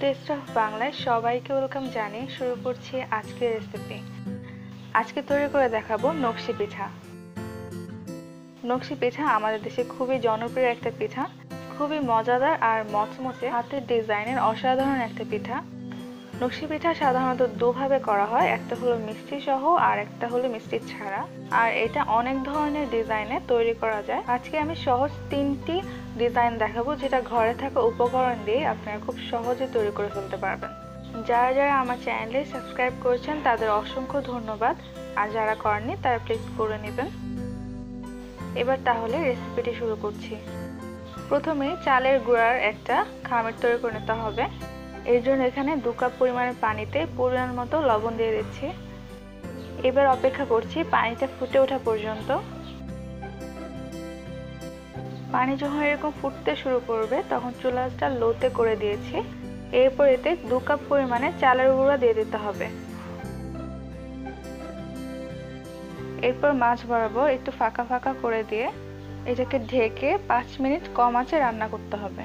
Test of বাংলায় সবাইকে welcome জানিয়ে শুরু করছি আজকের রেসিপি। আজকে তৈরি করে দেখাবো নকশি পিঠা। নকশি পিঠা আমাদের দেশে খুবই জনপ্রিয় একটা পিঠা, খুবই মজাদার আর মচমচে হাতের ডিজাইনের অসাধারণ একটা পিঠা। নকশি পিঠা সাধারণত দুভাবে করা হয়, একটা হলো মিষ্টি সহ আর একটা হলো মিষ্টি ছাড়া, আর এটা অনেক ধরনের ডিজাইনে তৈরি করা যায়। আজকে আমি সহজ 3টি ডিজাইন দেখাবো, যেটা ঘরে থাকা উপকরণ দিয়ে আপনারা খুব সহজে তৈরি করে ফেলতে পারবেন। যারা যারা আমার চ্যানেলে সাবস্ক্রাইব করেছেন তাদের অসংখ্য ধন্যবাদ, আর যারা করেননি তারা প্লিজ করে নেবেন। এবার তাহলে রেসিপিটি শুরু করছি। প্রথমে চালের গুঁড়ার একটা খামির তৈরি করে নিতে হবে। এর জন্য এখানে 2 কাপ পরিমাণে পানিতে পরিমাণ মতো লবণ দিয়ে দিচ্ছি। এবার অপেক্ষা করছি পানিটা ফুটে ওঠা পর্যন্ত। পানি যখন এরকম ফুটতে শুরু করবে তখন চুলাটা লোতে করে দিয়েছি। এরপর এতে 2 কাপ পরিমাণে চালের গুঁড়া দিয়ে দিতে হবে। এরপর মাছ বরাবর একটু ফাঁকা ফাঁকা করে দিয়ে এটাকে ঢেকে 5 মিনিট কম আঁচে রান্না করতে হবে।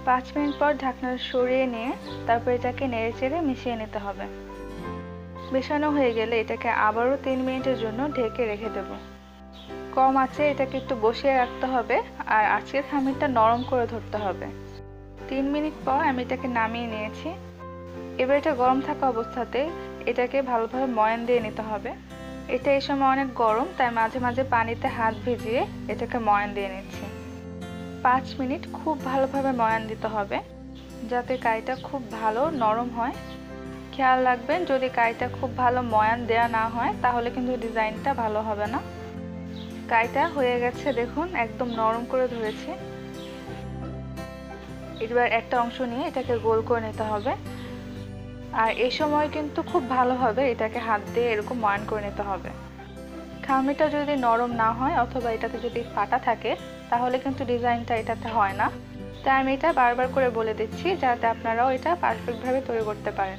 5 মিনিট পর ঢাকনাটা সরিয়ে নিয়ে তারপর এটাকে নেড়েচেড়ে মিশিয়ে নিতে হবে। মেশানো হয়ে গেলে এটাকে আবারও 3 মিনিটের জন্য ঢেকে রেখে দেব। কম আঁচে এটাকে একটু বসিয়ে রাখতে হবে, আর আজকের খামিরটা নরম করে ধরতে হবে। 3 মিনিট পর আমি এটাকে নামিয়ে নিয়েছি। এবার এটা গরম থাকা অবস্থাতে এটাকে ভালোভাবে ময়ান দিয়ে নিতে হবে। এটা এই সময় অনেক গরম, তাই মাঝে মাঝে পানিতে হাত ভিজিয়ে এটাকে ময়ান দিয়ে নিচ্ছি। 5 মিনিট খুব ভালোভাবে ময়ান দিতে হবে, যাতে কাইটা খুব ভালো নরম হয়। খেয়াল রাখবেন, যদি কাইটা খুব ভালো ময়ান দেয়া না হয় তাহলে কিন্তু ডিজাইনটা ভালো হবে না। কাইটা হয়ে গেছে, দেখুন একদম নরম করে ধরেছে। এবার একটা অংশ নিয়ে এটাকে গোল করে নিতে হবে, আর এই সময় কিন্তু খুব ভালোভাবে এটাকে হাত দিয়ে এরকম ময়ান করে নিতে হবে। খামিটা যদি নরম না হয় অথবা এটাতে যদি ফাটা থাকে তাহলে কিন্তু ডিজাইনটা এটাতে হয় না। তাই আমি এটা বারবার করে বলে দিচ্ছি যাতে আপনারাও এটা পারফেক্টভাবে তৈরি করতে পারেন।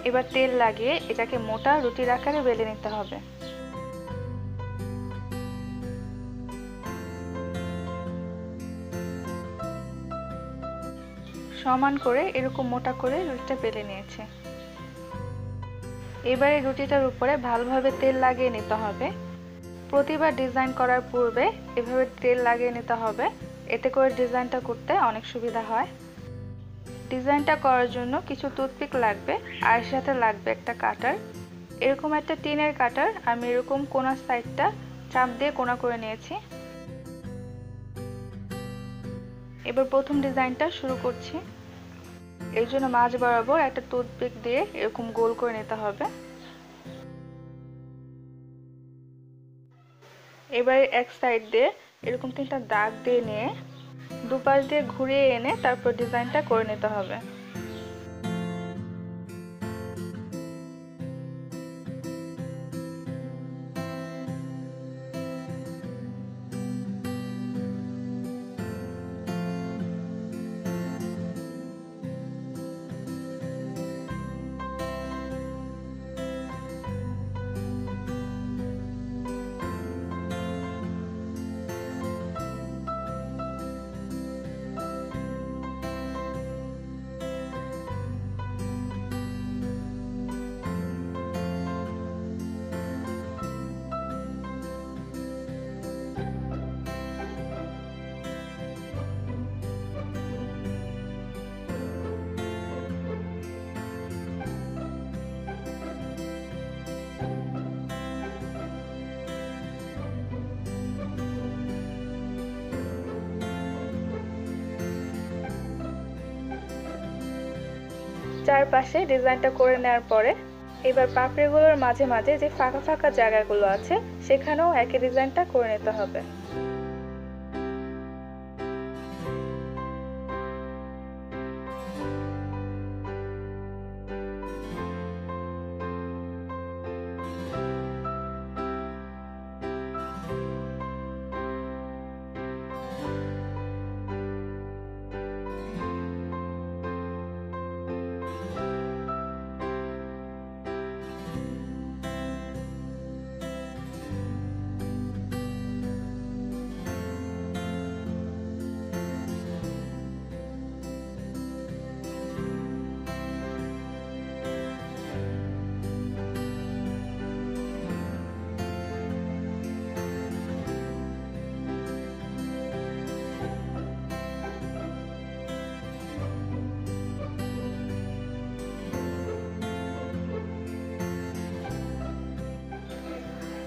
এবার তেল লাগিয়ে এটাকে মোটা রুটির আকারে বেলে নিতে হবে। সমান করে এরকম মোটা করে রুটিটা বেলে নিয়েছি। এবারে রুটিটার উপরে ভালোভাবে তেল লাগিয়ে নিতে হবে। প্রতিবার ডিজাইন করার পূর্বে এভাবে তেল লাগিয়ে নিতে হবে, এতে করে ডিজাইনটা করতে অনেক সুবিধা হয়। ডিজাইনটা করার জন্য কিছু টুথপিক লাগবে, আর সাথে লাগবে একটা কাটার। এরকম একটা টিনের কাটার আমি এরকম কোণার সাইডটা চাপ দিয়ে কোণা করে নিয়েছি। এবার প্রথম ডিজাইনটা শুরু করছি। এর জন্য মাঝ বরাবর একটা টুথপিক দিয়ে এরকম গোল করে নিতে হবে। এবার এক সাইড দিয়ে এরকম 3টা দাগ দিয়ে নিয়ে দুপাশ দিয়ে ঘুরিয়ে এনে তারপর ডিজাইনটা করে নিতে হবে। চারপাশে ডিজাইনটা করে নেওয়ার পরে এবার পাপড়িগুলোর মাঝে মাঝে যে ফাঁকা ফাঁকা জায়গাগুলো আছে সেখানেও একই ডিজাইনটা করে নিতে হবে।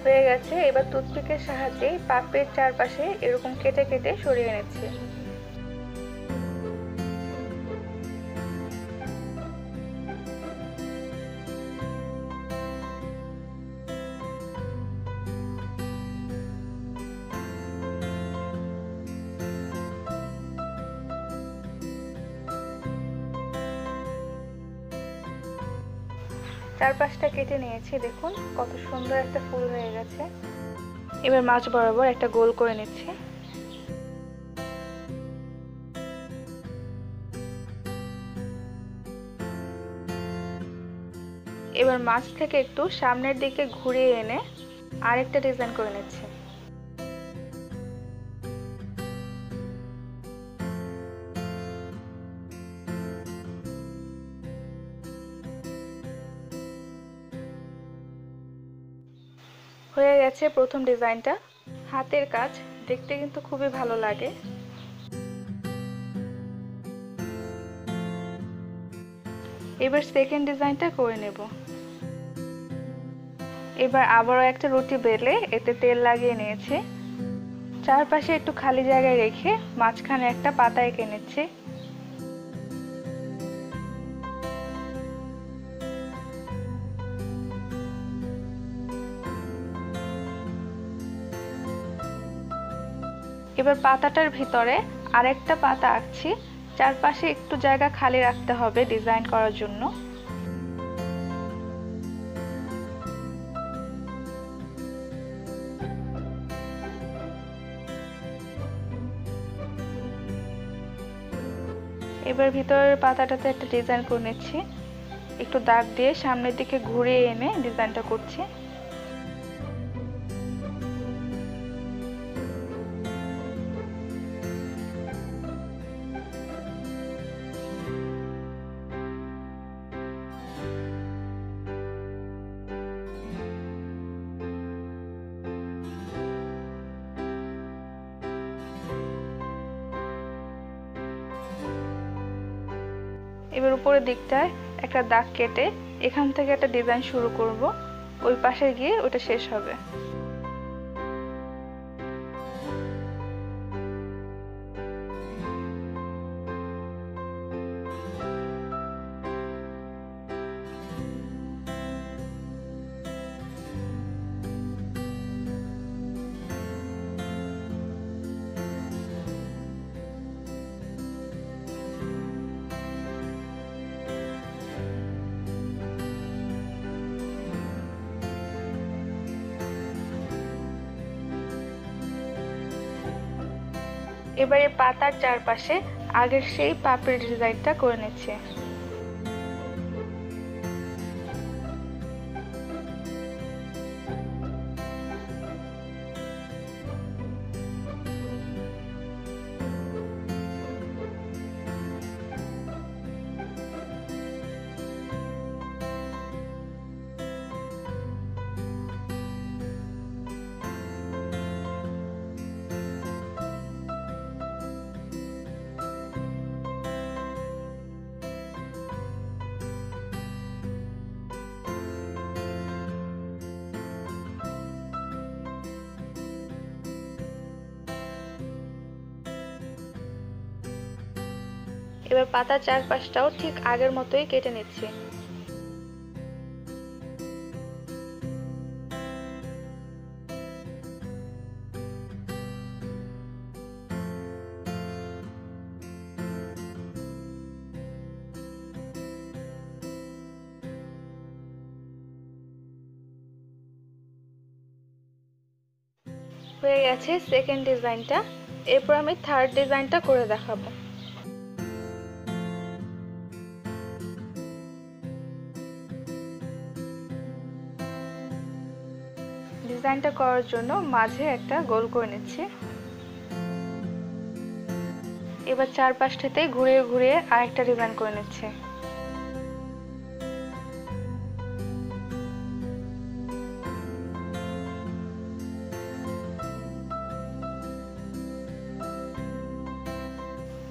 হয়ে গেছে। এবার টুথপিকের সাহায্যে পাপড়ির চারপাশে এরকম কেটে কেটে সরিয়ে নিচ্ছি। চারপাশটা কেটে নিয়েছি, দেখুন কত সুন্দর একটা ফুল হয়ে গেছে। এবার মাছ বরাবর একটা গোল করে নিচ্ছি। এবার মাছ থেকে একটু সামনের দিকে ঘুরিয়ে এনে আরেকটা ডিজাইন করে নিচ্ছি। হয়ে গেছে প্রথম ডিজাইনটা। হাতের কাজ, দেখতে কিন্তু খুবই ভালো লাগে। এবার সেকেন্ড ডিজাইনটা করে নেব। এবার আবারও একটা রুটি বেলে এতে তেল লাগিয়ে নিয়েছি। চারপাশে একটু খালি জায়গায় রেখে মাঝখানে একটা পাতা এঁকে নিচ্ছি। এবার পাতাটার ভিতরে আরেকটা পাতা আঁকছি। চারপাশে একটু জায়গা খালি রাখতে হবে ডিজাইন করার জন্য। এবার ভিতরের পাতাটাতে একটা ডিজাইন করে নিচ্ছি। একটু দাগ দিয়ে সামনের দিকে ঘুরিয়ে এনে ডিজাইনটা করছি। এবার উপরের দিকটায় একটা দাগ কেটে এখান থেকে একটা ডিজাইন শুরু করব, ওই পাশে গিয়ে ওটা শেষ হবে। এবারে পাতার চারপাশে আগের সেই পাপড়ির ডিজাইনটা করে নিচ্ছি। এবার পাতার চারপাশটাও ঠিক আগের মতোই কেটে নিচ্ছি। হয়ে গেছে সেকেন্ড ডিজাইনটা। এরপর আমি থার্ড ডিজাইনটা করে দেখাবো। ডিজাইনটা করার জন্য মাঝে একটা গোল করে নিচ্ছি। এবার চারপাশটাতে ঘুরিয়ে ঘুরিয়ে আরেকটা ডিজাইন করে নিচ্ছি।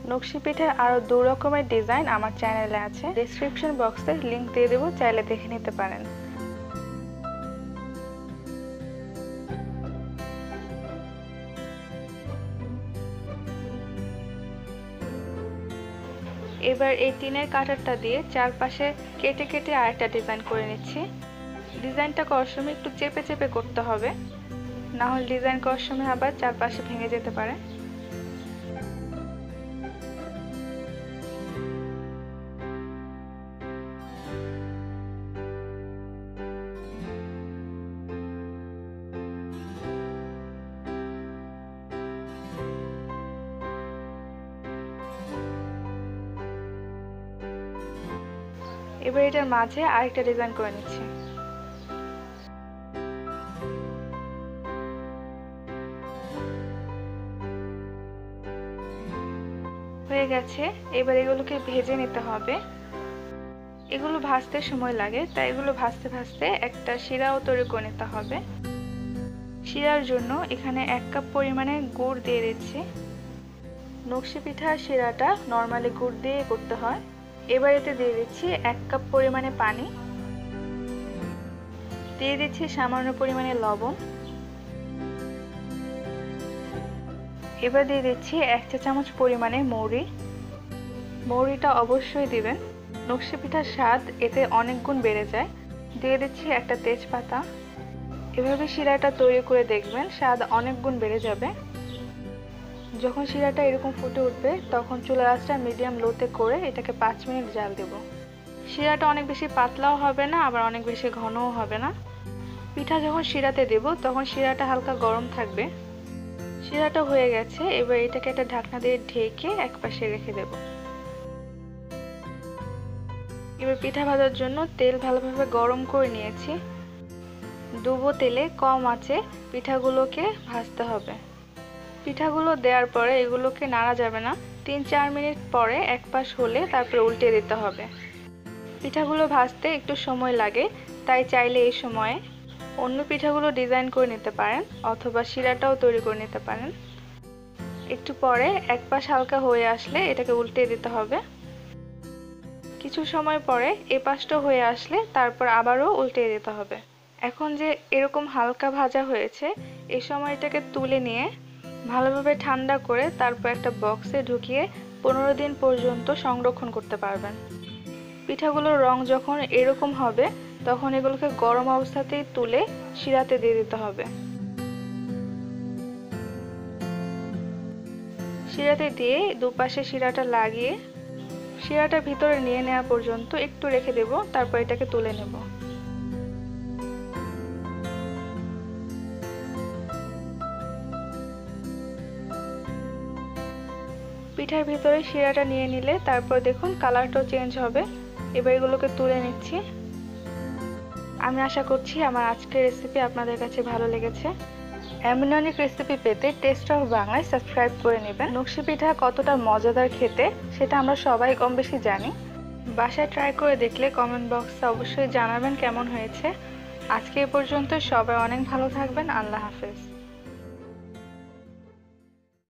নকশি পিঠের আরো 2 রকমের ডিজাইন আমার চ্যানেলে আছে, ডেসক্রিপশন বক্সে লিংক দিয়ে দেবো, চাইলে দেখে নিতে পারেন। এবার এই টিনের কাটারটা দিয়ে চারপাশে কেটে কেটে আরেকটা ডিজাইন করে নিচ্ছি। ডিজাইনটা করার সময় একটু চেপে চেপে করতে হবে, না হলে ডিজাইন করার সময় আবার চারপাশে ভেঙে যেতে পারে। এবার এটার মাঝে আরেকটা ডিজাইন করে নিচ্ছি। হয়ে গেছে। এবার এগুলোকে ভেজে নিতে হবে। এগুলো ভাজতে সময় লাগে, তাই এগুলো ভাজতে ভাজতে একটা শিরাও তৈরি করে নিতে হবে। শিরার জন্য এখানে 1 কাপ পরিমাণে গুড় দিয়ে দিচ্ছি। নকশি পিঠার শিরাটা নর্মালি গুড় দিয়ে করতে হয়। এবার এতে দিয়ে দিচ্ছি 1 কাপ পরিমাণে পানি, দিয়ে দিচ্ছি সামান্য পরিমাণে লবণ, এবার দিয়ে দিচ্ছি 1 চা চামচ পরিমাণে মৌরি। মৌরিটা অবশ্যই দিবেন, নকশি পিঠার স্বাদ এতে অনেক গুণ বেড়ে যায়। দিয়ে দিচ্ছি একটা তেজপাতা। এভাবে শিরাটা তৈরি করে দেখবেন, স্বাদ অনেক গুণ বেড়ে যাবে। যখন শিরাটা এরকম ফুটে উঠবে তখন চুলার আঁচটা মিডিয়াম লোতে করে এটাকে 5 মিনিট জাল দেব। শিরাটা অনেক বেশি পাতলাও হবে না, আবার অনেক বেশি ঘনও হবে না। পিঠা যখন শিরাতে দেব তখন শিরাটা হালকা গরম থাকবে। শিরাটা হয়ে গেছে। এবার এটাকে একটা ঢাকনা দিয়ে ঢেকে একপাশে রেখে দেব। এবার পিঠা ভাজার জন্য তেল ভালোভাবে গরম করে নিয়েছি। ডুবো তেলে কম আঁচে পিঠাগুলোকে ভাজতে হবে। পিঠাগুলো দেওয়ার পরে এগুলোকে নাড়া যাবে না। 3-4 মিনিট পরে এক পাশ হলে তারপরে উল্টে দিতে হবে। পিঠাগুলো ভাজতে একটু সময় লাগে, তাই চাইলে এই সময়ে অন্য পিঠাগুলো ডিজাইন করে নিতে পারেন অথবা শিরাটাও তৈরি করে নিতে পারেন। একটু পরে এক পাশ হালকা হয়ে আসলে এটাকে উল্টে দিতে হবে। কিছু সময় পরে এই পাশটা হয়ে আসলে তারপর আবারও উল্টে দিতে হবে। এখন যে এরকম হালকা ভাজা হয়েছে, এই সময় এটাকে তুলে নিয়ে ভালোভাবে ঠান্ডা করে তারপর একটা বক্সে ঢুকিয়ে 15 দিন পর্যন্ত সংরক্ষণ করতে পারবেন। পিঠাগুলোর রং যখন এরকম হবে তখন এগুলোকে গরম অবস্থাতেই তুলে শিরাতে দিয়ে দিতে হবে। শিরাতে দিয়ে দুপাশে শিরাটা লাগিয়ে শিরাটা ভিতরে নিয়ে নেওয়া পর্যন্ত একটু রেখে দেব, তারপর এটাকে তুলে নেব। পিঠার ভিতরে শিরাটা নিয়ে নিলে তারপর দেখুন কালারটাও চেঞ্জ হবে। এবার এগুলোকে তুলে নিচ্ছি। আমি আশা করছি আমার আজকের রেসিপি আপনাদের কাছে ভালো লেগেছে। এমন অনেক রেসিপি পেতে টেস্ট অফ বাংলায় সাবস্ক্রাইব করে নেবেন। নকশি পিঠা কতটা মজাদার খেতে সেটা আমরা সবাই কম বেশি জানি। বাসায় ট্রাই করে দেখলে কমেন্ট বক্সে অবশ্যই জানাবেন কেমন হয়েছে। আজকে এ পর্যন্ত। সবাই অনেক ভালো থাকবেন। আল্লাহ হাফেজ।